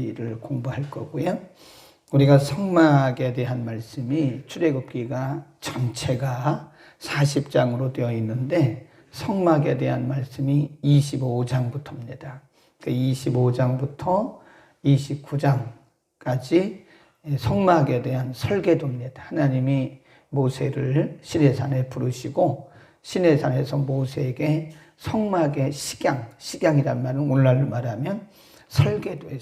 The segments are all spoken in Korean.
성막기를 공부할 거고요. 우리가 성막에 대한 말씀이 출애굽기가 전체가 40장으로 되어 있는데 성막에 대한 말씀이 25장부터입니다. 그 25장부터 29장까지 성막에 대한 설계도입니다. 하나님이 모세를 시내산에 부르시고 시내산에서 모세에게 성막의 식양이란 말은 오늘날로 말하면 설계도예요.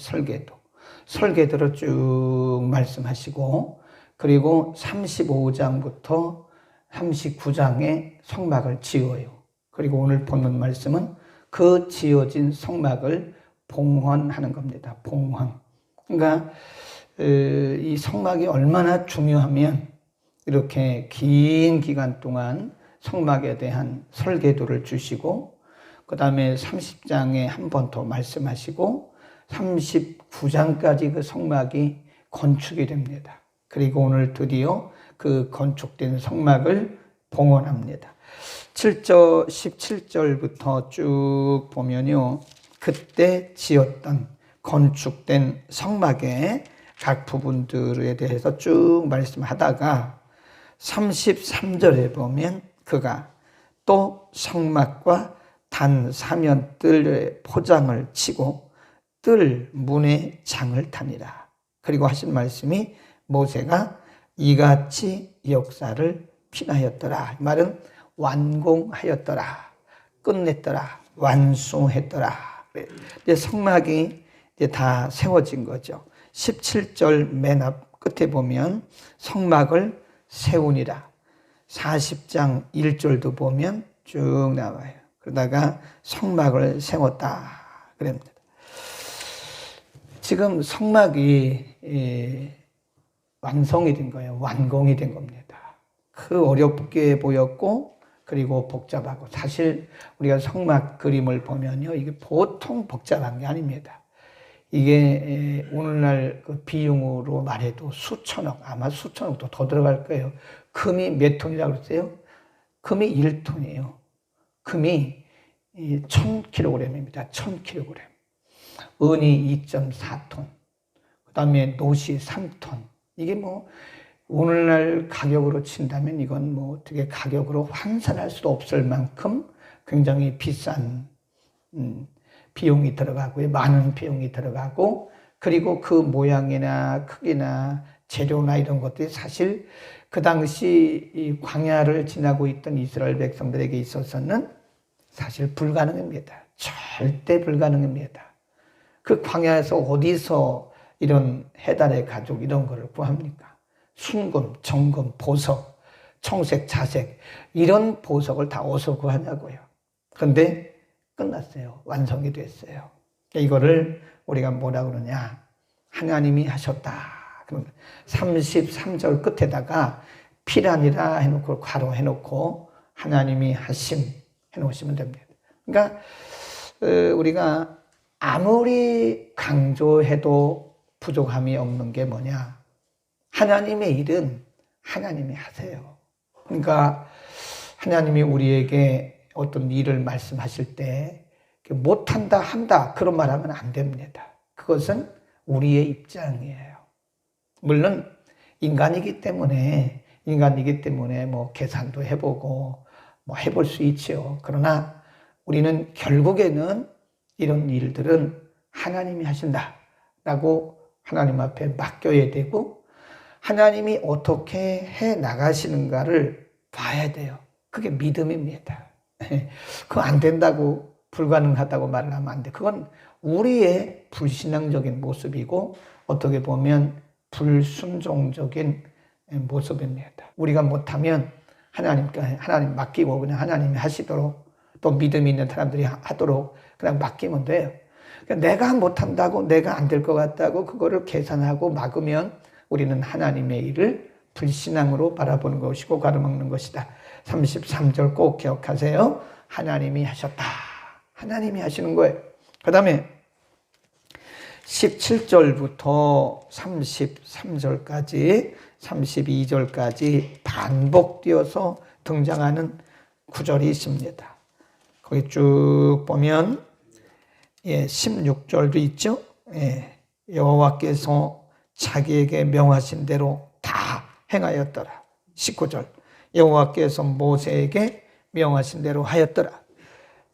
설계도를 쭉 말씀하시고 그리고 35장부터 39장에 성막을 지어요. 그리고 오늘 보는 말씀은 그 지어진 성막을 봉헌하는 겁니다. 봉헌. 그러니까 이 성막이 얼마나 중요하면 이렇게 긴 기간 동안 성막에 대한 설계도를 주시고 그 다음에 30장에 한 번 더 말씀하시고 39장까지 그 성막이 건축이 됩니다. 그리고 오늘 드디어 그 건축된 성막을 봉헌합니다. 17절부터 쭉 보면요. 그때 지었던 건축된 성막의 각 부분들에 대해서 쭉 말씀하다가 33절에 보면 그가 또 성막과 단 사면뜰의 포장을 치고 뜰 문에 장을 타니라. 그리고 하신 말씀이 모세가 이같이 역사를 피나였더라. 이 말은 완공하였더라. 끝냈더라. 완수했더라. 이제 성막이 이제 다 세워진 거죠. 17절 맨 앞 끝에 보면 성막을 세우니라. 40장 1절도 보면 쭉 나와요. 그러다가 성막을 세웠다. 그럽니다. 지금 성막이 완성이 된 거예요. 완공이 된 겁니다. 그 어렵게 보였고 그리고 복잡하고 사실 우리가 성막 그림을 보면요. 이게 보통 복잡한 게 아닙니다. 이게 오늘날 그 비용으로 말해도 수천억, 아마 수천억도 더 들어갈 거예요. 금이 몇 톤이라고 그랬어요? 금이 1톤이에요. 금이 1000kg입니다. 1000kg. 은이 2.4톤. 그 다음에 노시 3톤. 이게 뭐 오늘날 가격으로 친다면 이건 뭐 어떻게 가격으로 환산할 수도 없을 만큼 굉장히 비싼 비용이 들어가고요. 많은 비용이 들어가고 그리고 그 모양이나 크기나 재료나 이런 것들이 사실 그 당시 이 광야를 지나고 있던 이스라엘 백성들에게 있어서는 사실 불가능합니다. 절대 불가능합니다. 그 광야에서 어디서 이런 해달의 가죽 이런 거를 구합니까? 순금, 정금, 보석, 청색, 자색 이런 보석을 다 어디서 구하냐고요. 그런데 끝났어요. 완성이 됐어요. 이거를 우리가 뭐라 그러냐? 하나님이 하셨다. 그러면 33절 끝에다가 피라니라 해놓고 괄호 해놓고 하나님이 하심 해놓으시면 됩니다. 그러니까 우리가 아무리 강조해도 부족함이 없는 게 뭐냐? 하나님의 일은 하나님이 하세요. 그러니까 하나님이 우리에게 어떤 일을 말씀하실 때 못한다 한다 그런 말하면 안 됩니다. 그것은 우리의 입장이에요. 물론 인간이기 때문에 뭐 계산도 해보고 뭐 해볼 수 있죠. 그러나 우리는 결국에는 이런 일들은 하나님이 하신다라고 하나님 앞에 맡겨야 되고 하나님이 어떻게 해 나가시는가를 봐야 돼요. 그게 믿음입니다. 그거 안 된다고 불가능하다고 말을 하면 안 돼. 그건 우리의 불신앙적인 모습이고 어떻게 보면 불순종적인 모습입니다. 우리가 못하면 하나님 맡기고 그냥 하나님이 하시도록 또 믿음 있는 사람들이 하도록 그냥 맡기면 돼요. 그러니까 내가 못한다고 내가 안 될 것 같다고 그거를 계산하고 막으면 우리는 하나님의 일을 불신앙으로 바라보는 것이고 가로막는 것이다. 33절 꼭 기억하세요. 하나님이 하셨다. 하나님이 하시는 거예요. 그 다음에 17절부터 33절까지 32절까지 반복되어서 등장하는 구절이 있습니다. 거기 쭉 보면 16절도 있죠. 여호와께서 자기에게 명하신 대로 다 행하였더라. 19절 여호와께서 모세에게 명하신 대로 하였더라.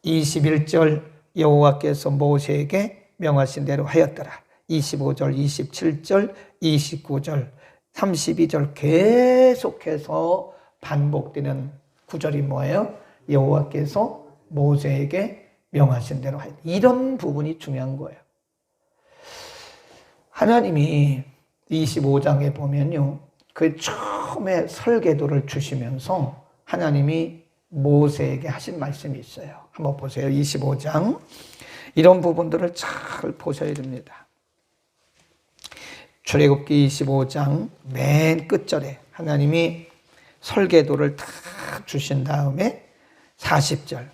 21절 여호와께서 모세에게 명하신 대로 하였더라. 25절, 27절, 29절, 32절 계속해서 반복되는 구절이 뭐예요? 여호와께서 모세에게 명하신 대로 하였다. 이런 부분이 중요한 거예요. 하나님이 25장에 보면요, 그 처음에 설계도를 주시면서 하나님이 모세에게 하신 말씀이 있어요. 한번 보세요. 25장. 이런 부분들을 잘 보셔야 됩니다. 출애굽기 25장 맨 끝절에 하나님이 설계도를 다 주신 다음에 40절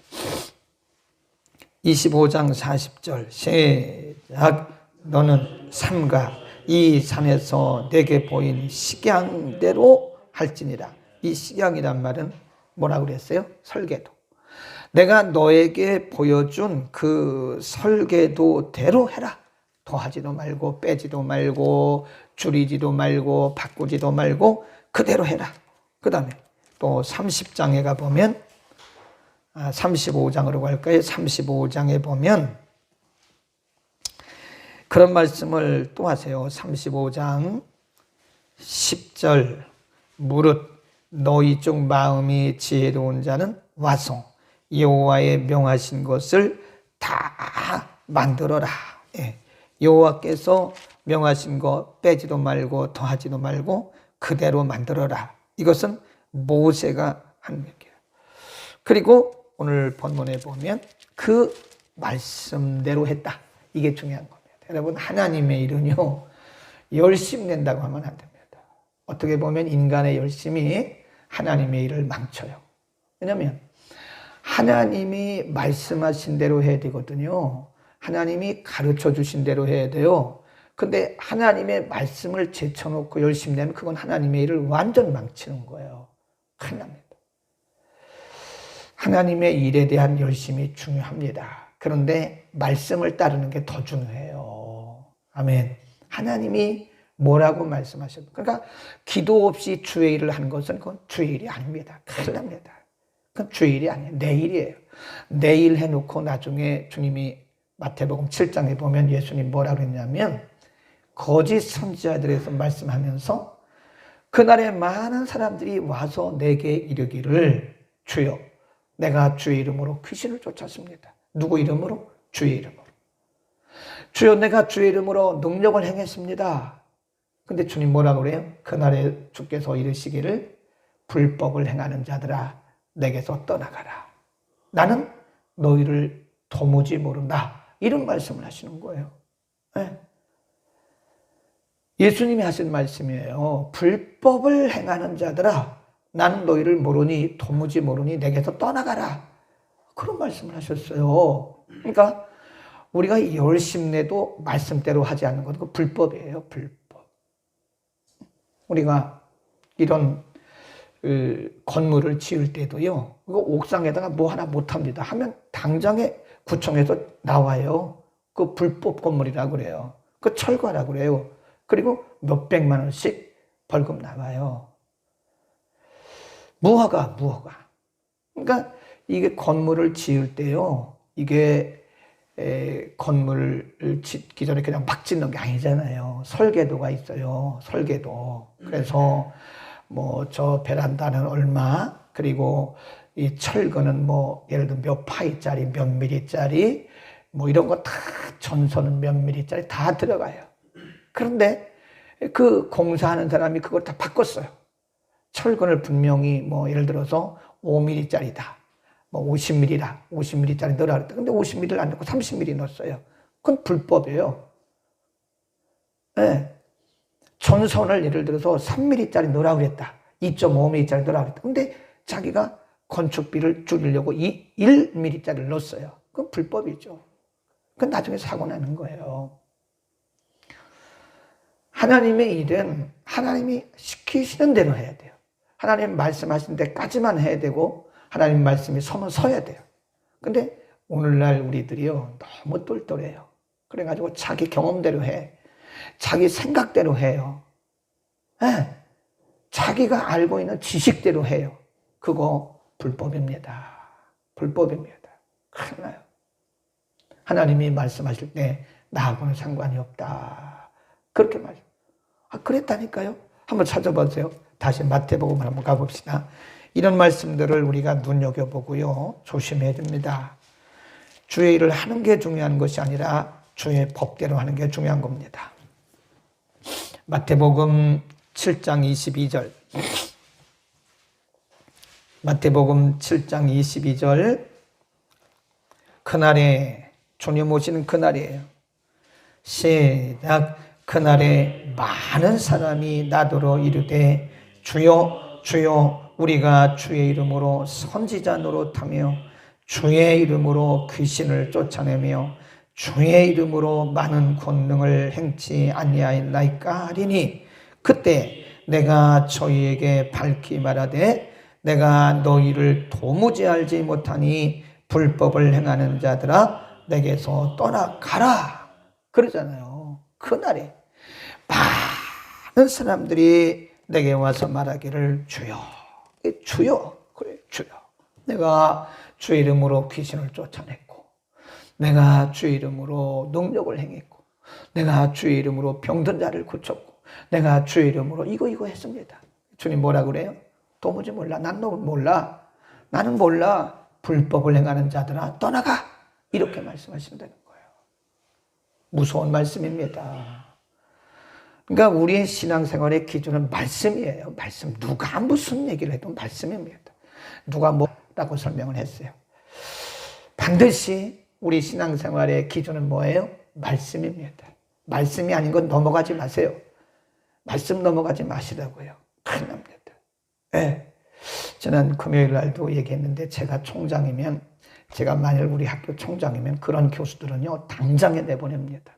25장 40절 시작. 너는 삼가 이 산에서 내게 보인 식양대로 할지니라. 이 식양이란 말은 뭐라고 그랬어요? 설계도. 내가 너에게 보여준 그 설계도대로 해라. 더하지도 말고 빼지도 말고 줄이지도 말고 바꾸지도 말고 그대로 해라. 그 다음에 또 30장에 가보면 35장으로 갈까요? 35장에 보면 그런 말씀을 또 하세요. 35장 10절 무릇 너희 중 마음이 지혜로운 자는 와서 여호와의 명하신 것을 다 만들어라. 예. 여호와께서 명하신 거 빼지도 말고 더하지도 말고 그대로 만들어라. 이것은 모세가 한 얘기예요. 그리고 오늘 본문에 보면 그 말씀대로 했다. 이게 중요한 겁니다. 여러분, 하나님의 일은요, 열심 낸다고 하면 안 됩니다. 어떻게 보면 인간의 열심이 하나님의 일을 망쳐요. 왜냐하면 하나님이 말씀하신 대로 해야 되거든요. 하나님이 가르쳐 주신 대로 해야 돼요. 근데 하나님의 말씀을 제쳐놓고 열심 내면 그건 하나님의 일을 완전 망치는 거예요. 큰일 납니다. 하나님의 일에 대한 열심이 중요합니다. 그런데 말씀을 따르는 게 더 중요해요. 아멘. 하나님이 뭐라고 말씀하셨어요? 그러니까 기도 없이 주의 일을 하는 것은 그건 주의 일이 아닙니다. 큰일 납니다. 그건 주의 일이 아니에요. 내 일이에요. 내 일 해놓고 나중에 주님이 마태복음 7장에 보면 예수님 뭐라고 했냐면 거짓 선지자들에서 말씀하면서 그날에 많은 사람들이 와서 내게 이르기를 주여 내가 주의 이름으로 귀신을 쫓았습니다. 누구 이름으로? 주의 이름으로. 주여 내가 주의 이름으로 능력을 행했습니다. 근데 주님 뭐라고 그래요? 그날에 주께서 이르시기를 불법을 행하는 자들아 내게서 떠나가라. 나는 너희를 도무지 모른다. 이런 말씀을 하시는 거예요. 네. 예수님이 하신 말씀이에요. 불법을 행하는 자들아 나는 너희를 모르니 도무지 모르니 내게서 떠나가라. 그런 말씀을 하셨어요. 그러니까 우리가 열심 내도 말씀대로 하지 않는 건 그 불법이에요. 불법. 우리가 이런 건물을 지을 때도요. 이거 옥상에다가 뭐 하나 못합니다 하면 당장에 구청에서 나와요. 그 불법 건물이라고 그래요. 그 철거하라고 그래요. 그리고 몇백만 원씩 벌금 나와요. 무허가. 그러니까 이게 건물을 지을 때요. 이게 건물을 짓기 전에 그냥 막 짓는 게 아니잖아요. 설계도가 있어요. 설계도. 그래서 뭐 저 베란다는 얼마, 그리고 이 철거는 뭐 예를 들면 몇 파이짜리, 몇 미리짜리, 뭐 이런 거 다 전선은 몇 미리짜리 다 들어가요. 그런데 그 공사하는 사람이 그걸 다 바꿨어요. 철근을 분명히 뭐 예를 들어서 5mm짜리다. 뭐 50mm라. 50mm짜리 넣으라 그랬다. 근데 50mm를 안 넣고 30mm 넣었어요. 그건 불법이에요. 네. 전선을 예를 들어서 3mm짜리 넣으라 그랬다. 2.5mm짜리 넣으라 그랬다. 근데 자기가 건축비를 줄이려고 1mm짜리를 넣었어요. 그건 불법이죠. 그건 나중에 사고 나는 거예요. 하나님의 일은 하나님이 시키시는 대로 해야 돼요. 하나님 말씀하신 데까지만 해야 되고 하나님 말씀이 서면 서야 돼요. 근데 오늘날 우리들이요 너무 똘똘해요. 그래가지고 자기 경험대로 해. 자기 생각대로 해요. 네. 자기가 알고 있는 지식대로 해요. 그거 불법입니다. 불법입니다. 큰일 나요. 하나님이 말씀하실 때 나하고는 상관이 없다. 그렇게 말해요. 그랬다니까요. 한번 찾아보세요. 다시 마태복음을 한번 가봅시다. 이런 말씀들을 우리가 눈여겨보고요. 조심해야 됩니다. 주의 일을 하는 게 중요한 것이 아니라 주의 법대로 하는 게 중요한 겁니다. 마태복음 7장 22절. 마태복음 7장 22절. 그날에 주님 오시는 그날이에요. 시작. 그날에 많은 사람이 나더러 이르되 주여 주여 우리가 주의 이름으로 선지자 노릇하며 주의 이름으로 귀신을 쫓아내며 주의 이름으로 많은 권능을 행치 아니하였나이까 하리니 그때 내가 저희에게 밝히 말하되 내가 너희를 도무지 알지 못하니 불법을 행하는 자들아 내게서 떠나가라 그러잖아요. 그날에 많은 사람들이 내게 와서 말하기를 주여 주여 그래 주여 내가 주의 이름으로 귀신을 쫓아냈고 내가 주의 이름으로 능력을 행했고 내가 주의 이름으로 병든 자를 고쳤고 내가 주의 이름으로 이거 했습니다. 주님 뭐라 그래요? 도무지 몰라. 난 너 몰라. 나는 몰라. 불법을 행하는 자들아 떠나가. 이렇게 말씀하신다는 거예요. 무서운 말씀입니다. 그러니까 우리의 신앙생활의 기준은 말씀이에요. 말씀. 누가 무슨 얘기를 해도 말씀입니다. 누가 뭐라고 설명을 했어요. 반드시 우리 신앙생활의 기준은 뭐예요? 말씀입니다. 말씀이 아닌 건 넘어가지 마세요. 말씀 넘어가지 마시라고요. 큰일 납니다. 네. 지난 금요일 날도 얘기했는데 제가 만일 우리 학교 총장이면 그런 교수들은요 당장에 내보냅니다.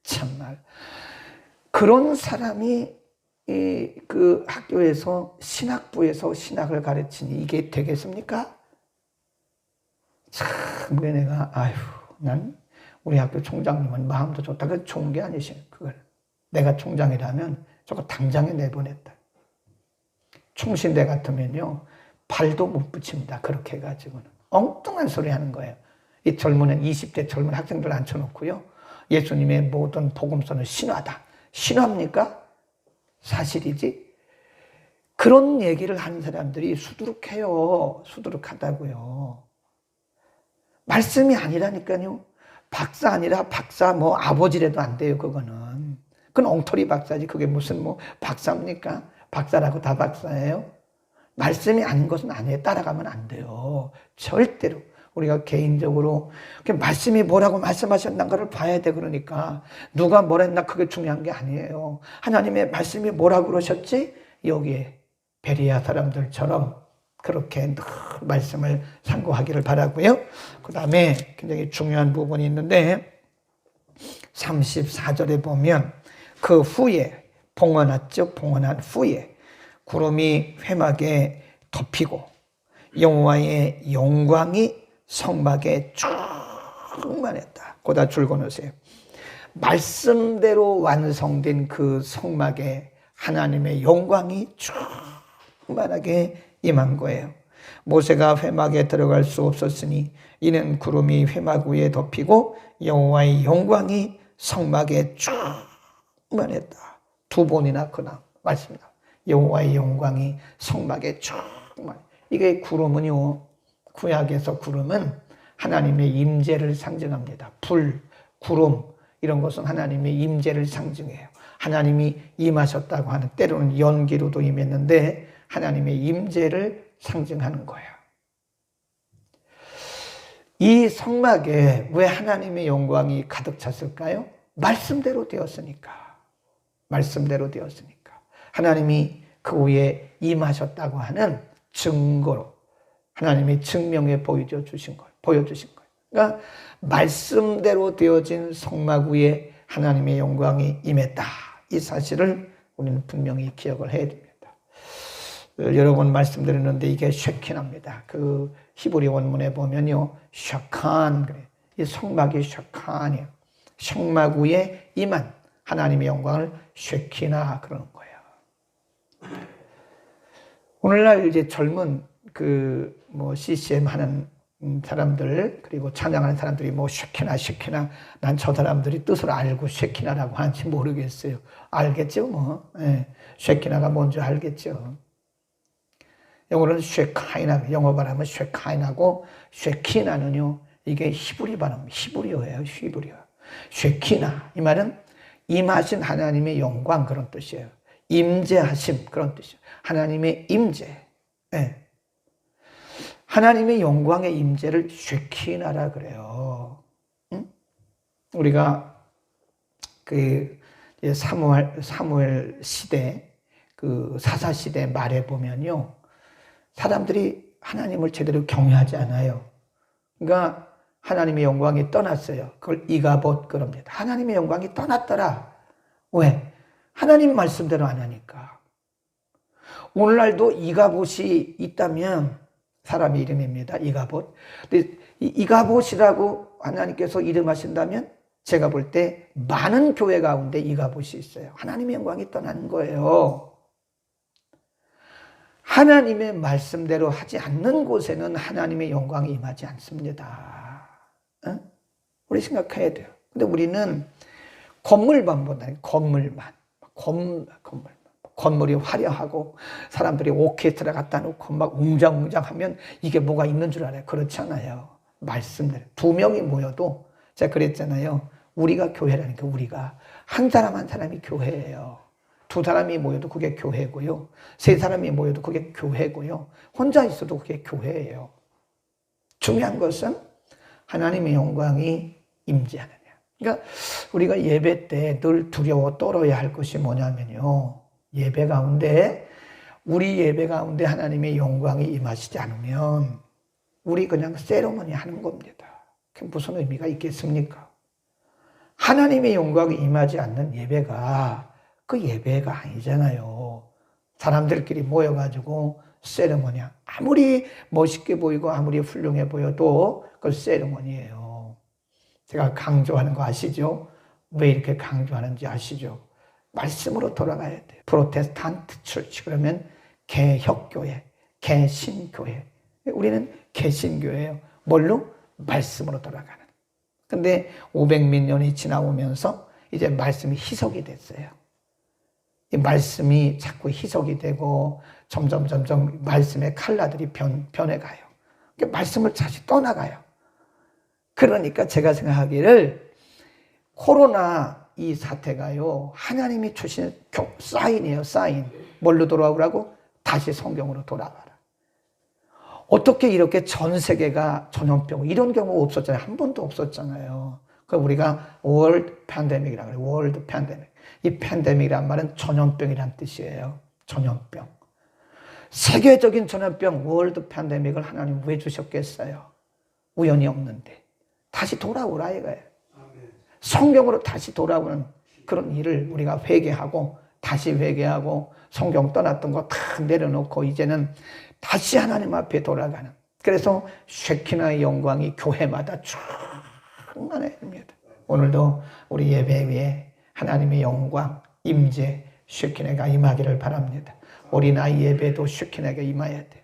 참말 그런 사람이 그 학교에서 신학부에서 신학을 가르치니 이게 되겠습니까? 참 왜 내가 난 우리 학교 총장님은 마음도 좋다. 그 좋은 게 아니시네. 그걸 내가 총장이라면 저거 당장에 내보냈다. 총신대 같으면요 발도 못 붙입니다. 그렇게 해가지고는 엉뚱한 소리 하는 거예요. 이 20대 젊은 학생들 앉혀놓고요 예수님의 모든 복음서는 신화다. 신화입니까? 사실이지? 그런 얘기를 하는 사람들이 수두룩해요. 수두룩하다고요. 말씀이 아니라니까요. 박사 아니라 박사 아버지라도 안 돼요. 그건 엉터리 박사지. 그게 무슨 박사입니까? 박사라고 다 박사예요? 말씀이 아닌 것은 아니에요. 따라가면 안 돼요. 절대로. 우리가 개인적으로 말씀이 뭐라고 말씀하셨는가를 봐야 돼. 그러니까 누가 뭘 했나 그게 중요한 게 아니에요. 하나님의 말씀이 뭐라고 그러셨지? 여기에 베리아 사람들처럼 그렇게 늘 말씀을 상고하기를 바라고요. 그 다음에 굉장히 중요한 부분이 있는데 34절에 보면 그 후에 봉헌했죠. 봉헌한 후에 구름이 회막에 덮이고 여호와의 영광이 성막에 충만했다. 거기다 줄 그어놓으세요. 말씀대로 완성된 그 성막에 하나님의 영광이 충만하게 임한 거예요. 모세가 회막에 들어갈 수 없었으니 이는 구름이 회막 위에 덮이고 여호와의 영광이 성막에 충만했다. 두 번이나 그나 말씀입니다. 여호와의 영광이 성막에 충만. 이게 구름은요. 구약에서 구름은 하나님의 임재를 상징합니다. 불, 구름 이런 것은 하나님의 임재를 상징해요. 하나님이 임하셨다고 하는 때로는 연기로도 임했는데 하나님의 임재를 상징하는 거예요. 이 성막에 왜 하나님의 영광이 가득 찼을까요? 말씀대로 되었으니까. 말씀대로 되었으니까. 하나님이 그 위에 임하셨다고 하는 증거로 하나님이 증명해 보여주신 거예요. 그러니까 말씀대로 되어진 성막 위에 하나님의 영광이 임했다. 이 사실을 우리는 분명히 기억을 해야 됩니다. 여러 번 말씀드렸는데 이게 쉐킨합니다. 그 히브리 원문에 보면요. 샤칸 그래. 이 성막이 샤칸이에요. 성막 위에 임한 하나님의 영광을 쉐키나 그러는 거예요. 오늘날 이제 젊은 CCM 하는 사람들, 그리고 찬양하는 사람들이 쉐키나, 난 저 사람들이 뜻을 알고 쉐키나라고 하는지 모르겠어요. 알겠죠, 예, 쉐키나가 뭔지 알겠죠. 영어로는 쉐카이나, 영어 발음은 쉐카이나고, 쉐키나는요, 이게 히브리 발음, 히브리어예요, 히브리어. 쉐키나, 이 말은 임하신 하나님의 영광 그런 뜻이에요. 임재하심 그런 뜻이에요. 하나님의 임재. 네. 하나님의 영광의 임재를 쉐키나라 그래요. 응? 우리가 사무엘 시대, 사사 시대 말에 보면요, 사람들이 하나님을 제대로 경외하지 않아요. 그러니까 하나님의 영광이 떠났어요. 그걸 이가봇 그럽니다. 하나님의 영광이 떠났더라. 왜? 하나님 말씀대로 안 하니까. 오늘날도 이가봇이 있다면 사람 이름입니다. 이가봇. 근데 이가봇이라고 하나님께서 이름하신다면 제가 볼 때 많은 교회 가운데 이가봇이 있어요. 하나님의 영광이 떠난 거예요. 하나님의 말씀대로 하지 않는 곳에는 하나님의 영광이 임하지 않습니다. 어? 우리 생각해야 돼요. 근데 우리는 건물만 본다. 건물만. 건물이 화려하고 사람들이 오케스트라 갖다 놓고 막 웅장웅장하면 이게 뭐가 있는 줄 알아요. 그렇지 않아요. 말씀대로. 2명이 모여도 제가 그랬잖아요. 우리가 교회라니까. 우리가 한 사람 한 사람이 교회예요. 2사람이 모여도 그게 교회고요. 3사람이 모여도 그게 교회고요. 혼자 있어도 그게 교회예요. 중요한 것은 하나님의 영광이 임재하느냐. 그러니까 우리가 예배 때 늘 두려워 떨어야 할 것이 뭐냐면요. 예배 가운데, 우리 예배 가운데 하나님의 영광이 임하시지 않으면 우리 그냥 세리머니 하는 겁니다. 그게 무슨 의미가 있겠습니까? 하나님의 영광이 임하지 않는 예배가 그 예배가 아니잖아요. 사람들끼리 모여가지고 세리머니, 아무리 멋있게 보이고 아무리 훌륭해 보여도 그건 세리머니예요. 제가 강조하는 거 아시죠? 왜 이렇게 강조하는지 아시죠? 말씀으로 돌아가야 돼요. 프로테스탄트 철치 그러면 개혁교회, 개신교회. 우리는 개신교회예요. 뭘로? 말씀으로 돌아가는. 근데 500몇 년이 지나오면서 이제 말씀이 희석이 됐어요. 이 말씀이 자꾸 희석이 되고 점점 말씀의 컬러들이 변해가요. 말씀을 다시 떠나가요. 그러니까 제가 생각하기를 코로나 이 사태가요, 하나님이 주신 사인이에요, 사인. 뭘로 돌아오라고? 다시 성경으로 돌아가라. 어떻게 이렇게 전 세계가 전염병, 이런 경우가 없었잖아요. 한 번도 없었잖아요. 그 우리가 월드 팬데믹이라고 그래요. 월드 팬데믹. 이 팬데믹이란 말은 전염병이란 뜻이에요. 전염병. 세계적인 전염병, 월드 팬데믹을 하나님 왜 주셨겠어요? 우연히 없는데. 다시 돌아오라 이거예요. 성경으로 다시 돌아오는 그런 일을 우리가 회개하고 다시 회개하고 성경 떠났던 거 다 내려놓고 이제는 다시 하나님 앞에 돌아가는. 그래서 쉐키나의 영광이 교회마다 충만해야 됩니다. 오늘도 우리 예배 위에 하나님의 영광, 임재, 쉐키나가 임하기를 바랍니다. 어린아이 예배도 쉐키나가 임해야 돼요.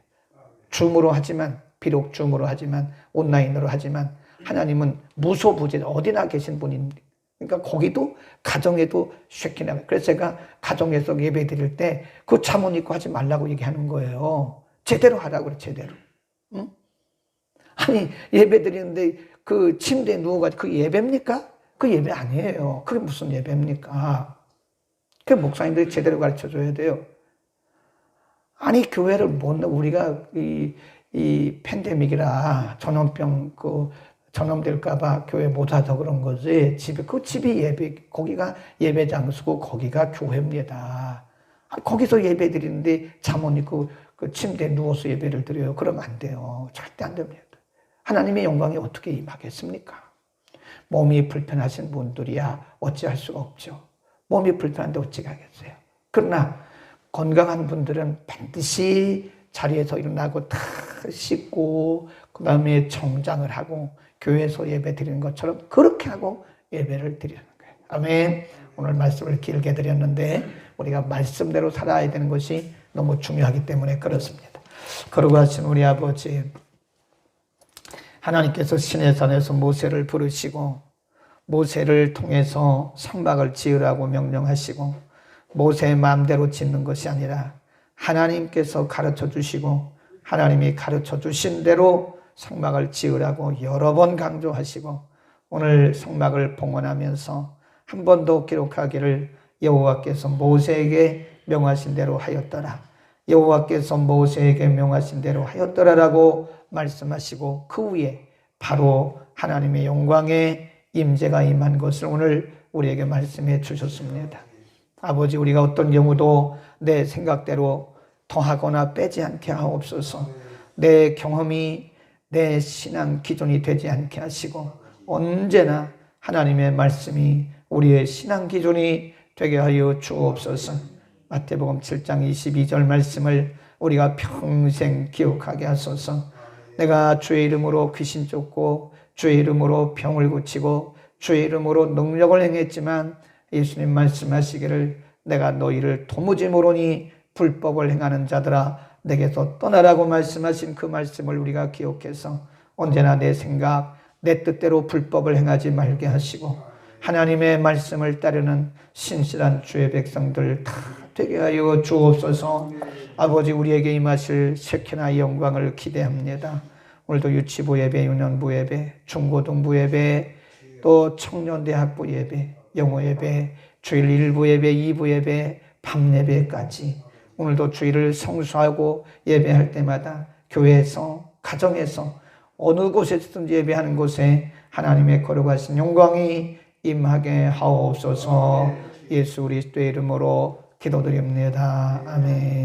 줌으로 하지만, 비록 줌으로 하지만, 온라인으로 하지만 하나님은 무소부재 어디나 계신 분입니다. 그러니까 거기도 가정에도 쉐키나. 그래서 제가 가정에서 예배 드릴 때 그 잠옷 입고 하지 말라고 얘기하는 거예요. 제대로 하라고 그래, 제대로. 응? 아니 예배 드리는데 그 침대에 누워가지고 그 예배입니까? 그 예배 아니에요. 그게 무슨 예배입니까? 그 목사님들이 제대로 가르쳐줘야 돼요. 아니 교회를 못 우리가 이 팬데믹이라 전염병 전염될까봐 교회 못 하다 그런 거지. 집이 예배, 거기가 예배 장소고 거기가 교회입니다. 거기서 예배 드리는데 잠옷 입고 그 침대에 누워서 예배를 드려요. 그러면 안 돼요. 절대 안 됩니다. 하나님의 영광이 어떻게 임하겠습니까? 몸이 불편하신 분들이야 어찌할 수가 없죠. 몸이 불편한데 어찌 가겠어요. 그러나 건강한 분들은 반드시 자리에서 일어나고 다 씻고 그 다음에 정장을 하고 교회에서 예배 드리는 것처럼 그렇게 하고 예배를 드리는 거예요. 아멘. 오늘 말씀을 길게 드렸는데 우리가 말씀대로 살아야 되는 것이 너무 중요하기 때문에 그렇습니다. 거룩하신 우리 아버지, 하나님께서 시내산에서 모세를 부르시고 모세를 통해서 성막을 지으라고 명령하시고 모세의 마음대로 짓는 것이 아니라 하나님께서 가르쳐 주시고 하나님이 가르쳐 주신 대로 성막을 지으라고 여러 번 강조하시고 오늘 성막을 봉헌하면서 한 번 더 기록하기를 여호와께서 모세에게 명하신 대로 하였더라. 여호와께서 모세에게 명하신 대로 하였더라라고 말씀하시고 그 위에 바로 하나님의 영광의 임재가 임한 것을 오늘 우리에게 말씀해 주셨습니다. 아버지, 우리가 어떤 경우도 내 생각대로 더하거나 빼지 않게 하옵소서. 내 경험이 내 신앙 기준이 되지 않게 하시고 언제나 하나님의 말씀이 우리의 신앙 기준이 되게 하여 주옵소서. 마태복음 7장 22절 말씀을 우리가 평생 기억하게 하소서. 내가 주의 이름으로 귀신 쫓고 주의 이름으로 병을 고치고 주의 이름으로 능력을 행했지만 예수님 말씀하시기를 내가 너희를 도무지 모르니 불법을 행하는 자들아 내게서 떠나라고 말씀하신 그 말씀을 우리가 기억해서 언제나 내 생각, 내 뜻대로 불법을 행하지 말게 하시고 하나님의 말씀을 따르는 신실한 주의 백성들 다 되게 하여 주옵소서. 아버지, 우리에게 임하실 쉐키나 영광을 기대합니다. 오늘도 유치부 예배, 유년부 예배, 중고등부 예배, 또 청년대학부 예배, 영어 예배, 주일 1부 예배, 2부 예배, 밤 예배까지 오늘도 주일을 성수하고 예배할 때마다 교회에서, 가정에서, 어느 곳에서든지 예배하는 곳에 하나님의 거룩하신 영광이 임하게 하옵소서. 예수 그리스도의 이름으로 기도드립니다. 아멘.